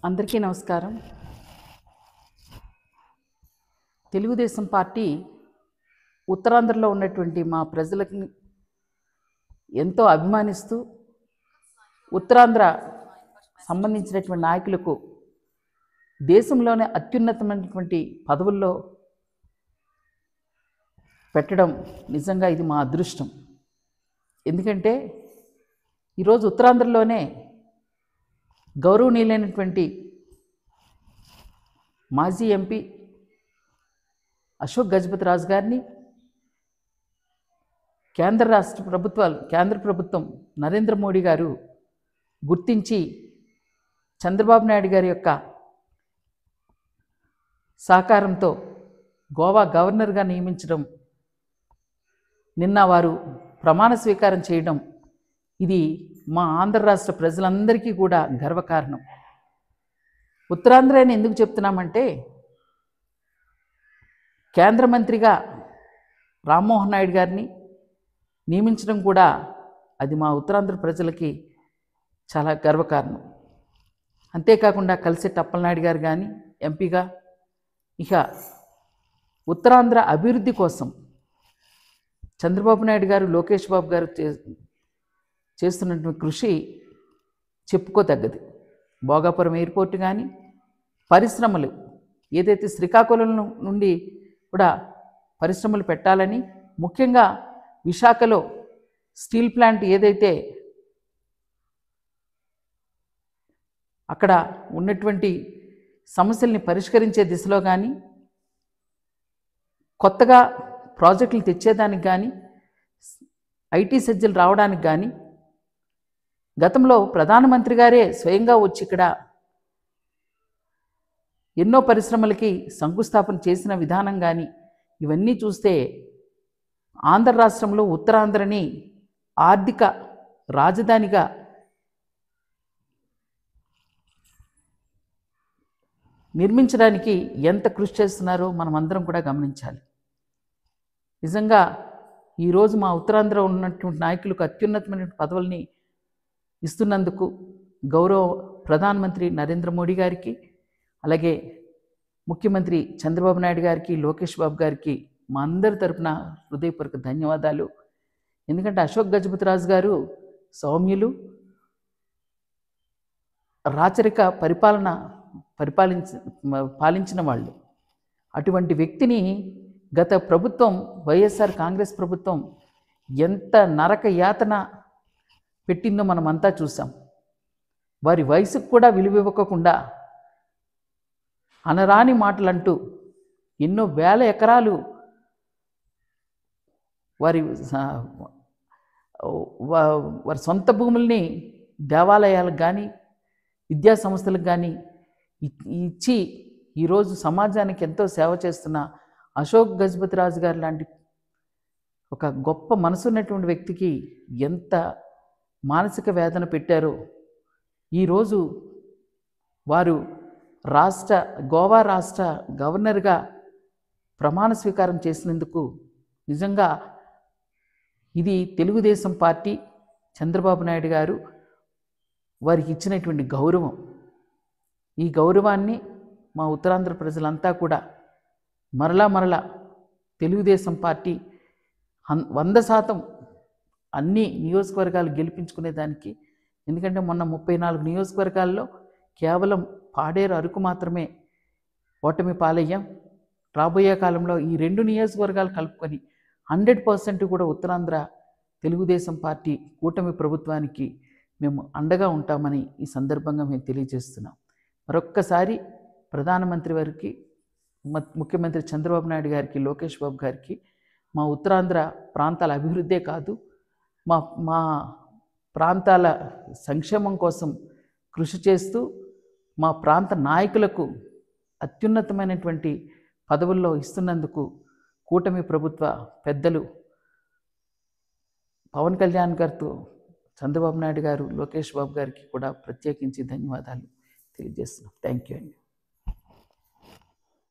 అందరికీ నమస్కారం. తెలుగుదేశం పార్టీ ఉత్తరాంధ్రలో ఉన్నటువంటి మా ప్రజలకు ఎంతో అభిమానిస్తూ ఉత్తరాంధ్ర సంబంధించినటువంటి నాయకులకు దేశంలోనే అత్యున్నతమైనటువంటి పదవుల్లో పెట్టడం నిజంగా ఇది మా అదృష్టం. ఎందుకంటే ఈరోజు ఉత్తరాంధ్రలోనే గౌరవనీయులైనటువంటి మాజీ ఎంపీ అశోక్ గజపతి రాజు గారిని కేంద్ర ప్రభుత్వం నరేంద్ర మోడీ గారు గుర్తించి చంద్రబాబు నాయుడు గారి యొక్క సహకారంతో గోవా గవర్నర్గా నియమించడం, నిన్న వారు ప్రమాణ స్వీకారం చేయడం, ఇది మా ఆంధ్ర రాష్ట్ర ప్రజలందరికీ కూడా గర్వకారణం. ఉత్తరాంధ్ర అని ఎందుకు చెప్తున్నామంటే, కేంద్ర మంత్రిగా రామ్మోహన్ నాయుడు గారిని నియమించడం కూడా అది మా ఉత్తరాంధ్ర ప్రజలకి చాలా గర్వకారణం. అంతేకాకుండా కలిసెట్టి అప్పలనాయుడు గారు కానీ ఎంపీగా, ఇక ఉత్తరాంధ్ర అభివృద్ధి కోసం చంద్రబాబు నాయుడు గారు, లోకేష్ బాబు గారు చేస్తున్నటువంటి కృషి చెప్పుకోదగ్గది. భోగాపురం ఎయిర్పోర్ట్ కానీ, పరిశ్రమలు ఏదైతే శ్రీకాకుళం నుండి కూడా పరిశ్రమలు పెట్టాలని, ముఖ్యంగా విశాఖలో స్టీల్ ప్లాంట్ ఏదైతే అక్కడ ఉన్నటువంటి సమస్యల్ని పరిష్కరించే దిశలో కానీ, కొత్తగా ప్రాజెక్టులు తెచ్చేదానికి కానీ, ఐటీ సజ్జలు రావడానికి కానీ గతంలో ప్రధానమంత్రి గారే స్వయంగా వచ్చి ఇక్కడ ఎన్నో పరిశ్రమలకి శంకుస్థాపన చేసిన విధానం కానీ, ఇవన్నీ చూస్తే ఆంధ్ర రాష్ట్రంలో ఉత్తరాంధ్రని ఆర్థిక రాజధానిగా నిర్మించడానికి ఎంత కృషి చేస్తున్నారో మనమందరం కూడా గమనించాలి. నిజంగా ఈరోజు మా ఉత్తరాంధ్ర ఉన్నటువంటి నాయకులకు అత్యున్నతమైన పదవుల్ని ఇస్తున్నందుకు గౌరవ ప్రధానమంత్రి నరేంద్ర మోడీ గారికి, అలాగే ముఖ్యమంత్రి చంద్రబాబు నాయుడు గారికి, లోకేష్ బాబు గారికి మా అందరి తరపున హృదయపూర్వక ధన్యవాదాలు. ఎందుకంటే అశోక్ గజపతి రాజు గారు సౌమ్యులు, రాచరిక పాలించిన వాళ్ళు. అటువంటి వ్యక్తిని గత ప్రభుత్వం, వైఎస్ఆర్ కాంగ్రెస్ ప్రభుత్వం ఎంత నరక యాతన పెట్టిందో మనమంతా చూసాం. వారి వయసుకు కూడా విలువ ఇవ్వకుండా అనరాని మాటలంటూ ఎన్నో వేల ఎకరాలు వారి సొంత భూముల్ని దేవాలయాలకు కానీ, విద్యా సంస్థలకు కానీ ఇచ్చి ఈరోజు సమాజానికి ఎంతో సేవ చేస్తున్న అశోక్ గజపతి రాజు గారు లాంటి ఒక గొప్ప మనసున్నటువంటి వ్యక్తికి ఎంత మానసిక వేదన పెట్టారో, ఈరోజు వారు గోవా రాష్ట్ర గవర్నర్గా ప్రమాణ స్వీకారం చేసినందుకు నిజంగా ఇది తెలుగుదేశం పార్టీ, చంద్రబాబు నాయుడు గారు వారికి ఇచ్చినటువంటి గౌరవం. ఈ గౌరవాన్ని మా ఉత్తరాంధ్ర ప్రజలంతా కూడా మరలా తెలుగుదేశం పార్టీ 100% అన్ని నియోజకవర్గాలు గెలిపించుకునేదానికి. ఎందుకంటే మొన్న 34 నియోజకవర్గాల్లో కేవలం పాడేరు, అరకు మాత్రమే ఓటమి పాలయ్యాం. రాబోయే కాలంలో ఈ 2 నియోజకవర్గాలు కలుపుకొని 100% కూడా ఉత్తరాంధ్ర తెలుగుదేశం పార్టీ కూటమి ప్రభుత్వానికి మేము అండగా ఉంటామని ఈ సందర్భంగా మేము తెలియజేస్తున్నాం. మరొక్కసారి ప్రధానమంత్రి వారికి, ముఖ్యమంత్రి చంద్రబాబు నాయుడు గారికి, లోకేష్ బాబు గారికి మా ఉత్తరాంధ్ర ప్రాంతాల అభివృద్ధే కాదు, మా ప్రాంతాల సంక్షేమం కోసం కృషి చేస్తూ మా ప్రాంత నాయకులకు అత్యున్నతమైనటువంటి పదవుల్లో ఇస్తున్నందుకు కూటమి ప్రభుత్వ పెద్దలు పవన్ కళ్యాణ్ గారితో చంద్రబాబు నాయుడు గారు, లోకేష్ బాబు గారికి కూడా ప్రత్యేకించి ధన్యవాదాలు తెలియజేస్తున్నాం. థ్యాంక్ యూ అండి.